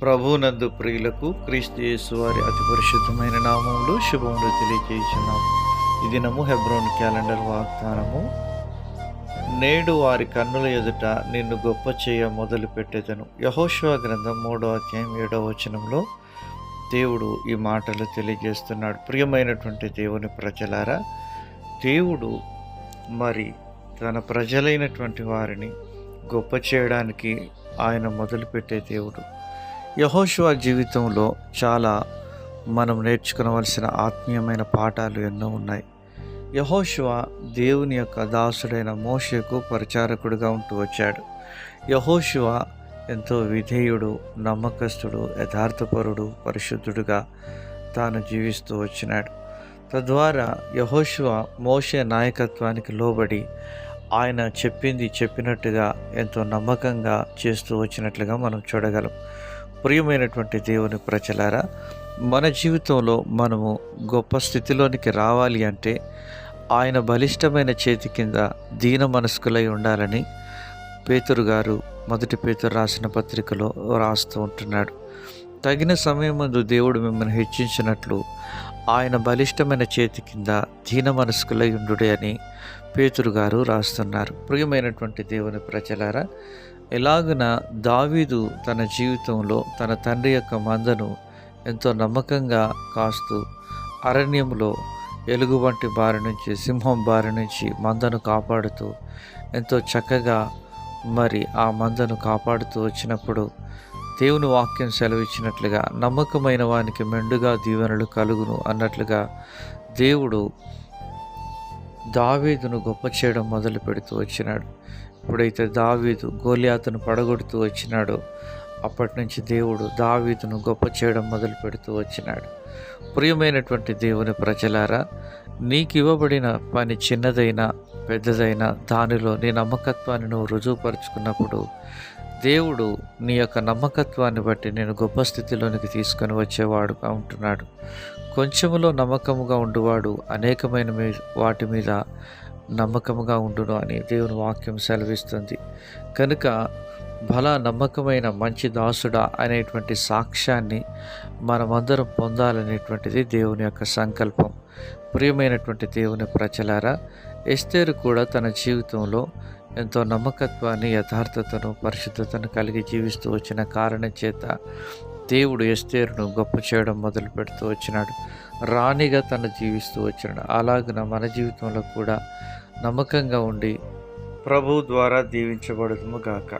ప్రభునందు ప్రియులకు క్రీస్తు యేసు వారి అతి పరిశుద్ధమైన నామములు శుభములు తెలియజేయుచున్నాము. ఈ దినము హెబ్రోన్ క్యాలెండర్ వాగ్దానము. నేడు వారి కన్నుల ఎదుట నిన్ను గొప్ప చేయ మొదలు పెట్టెదను. యెహోషువ గ్రంథం 3వ అధ్యాయం 7వ వచనంలో దేవుడు ఈ మాటలు తెలియజేస్తున్నాడు. ప్రియమైనటువంటి దేవుని ప్రజలారా, దేవుడు మరి తన ప్రజలైనటువంటి వారిని గొప్ప చేయడానికి ఆయన మొదలుపెట్టే దేవుడు. యెహోషువ జీవితంలో చాలా మనం నేర్చుకోవలసిన ఆత్మీయమైన పాఠాలు ఎన్నో ఉన్నాయి. యెహోషువ దేవుని యొక్క దాసుడైన మోషేకు పరిచారకుడిగా ఉంటూ వచ్చాడు. యెహోషువ ఎంతో విధేయుడు, నమ్మకస్తుడు, యథార్థపరుడు, పరిశుద్ధుడుగా తాను జీవిస్తూ వచ్చినాడు. తద్వారా యెహోషువ మోషే నాయకత్వానికి లోబడి ఆయన చెప్పింది చెప్పినట్టుగా ఎంతో నమ్మకంగా చేస్తూ వచ్చినట్లుగా మనం చూడగలం. ప్రియమైనటువంటి దేవుని ప్రజలారా, మన జీవితంలో మనము గొప్ప స్థితిలోనికి రావాలి అంటే ఆయన బలిష్టమైన చేతి కింద దీన మనస్కులై ఉండాలని పేతురు గారు 1 పేతురు రాసిన పత్రికలో రాస్తూ ఉంటున్నాడు. తగిన సమయం ముందు దేవుడు మిమ్మల్ని హెచ్చించినట్లు ఆయన బలిష్టమైన చేతి కింద దీన మనస్కులై ఉండుడే అని పేతురు గారు రాస్తున్నారు. ప్రియమైనటువంటి దేవుని ప్రజలారా, ఎలాగున దావీదు తన జీవితంలో తన తండ్రి యొక్క మందను ఎంతో నమ్మకంగా కాస్తూ అరణ్యంలో ఎలుగుబంటి బారి నుంచి, సింహం బారి నుంచి మందను కాపాడుతూ ఎంతో చక్కగా మరి ఆ మందను కాపాడుతూ వచ్చినప్పుడు దేవుని వాక్యం సెలవిచ్చినట్లుగా నమ్మకమైన వానికి మెండుగా దీవెనలు కలుగును అన్నట్లుగా దేవుడు దావీదును గొప్ప చేయడం మొదలు పెడుతూ వచ్చినాడు. ఎప్పుడైతే దావీదు గోలియాతును పడగొడుతూ వచ్చినాడో అప్పటి నుంచి దేవుడు దావీదును గొప్ప చేయడం మొదలు పెడుతూ వచ్చినాడు. ప్రియమైనటువంటి దేవుని ప్రజలారా, నీకు ఇవ్వబడిన పని చిన్నదైనా పెద్దదైనా దానిలో నీ నమ్మకత్వాన్ని నువ్వు రుజువుపరుచుకున్నప్పుడు దేవుడు నీ యొక్క నమ్మకత్వాన్ని బట్టి నేను గొప్ప స్థితిలోనికి తీసుకొని వచ్చేవాడుగా ఉంటున్నాడు. కొంచెములో నమ్మకముగా ఉండువాడు అనేకమైన వాటి మీద నమ్మకముగా ఉండును అని దేవుని వాక్యం సెలవిస్తుంది. కనుక నమ్మకమైన మంచి దాసుడా అనేటువంటి సాక్ష్యాన్ని మనమందరం పొందాలనేటువంటిది దేవుని యొక్క సంకల్పం. ప్రియమైనటువంటి దేవుని ప్రజలారా, ఎస్తేరు కూడా తన జీవితంలో ఎంతో నమ్మకత్వాన్ని, యథార్థతను, పరిశుద్ధతను కలిగి జీవిస్తూ వచ్చిన కారణం చేత దేవుడు ఎస్తేరును గొప్ప చేయడం మొదలు పెడుతూ వచ్చినాడు. రాణిగా తను జీవిస్తూ వచ్చినాడు. అలాగున మన జీవితంలో కూడా నమ్మకంగా ఉండి ప్రభు ద్వారా దీవించబడుదుము గాక.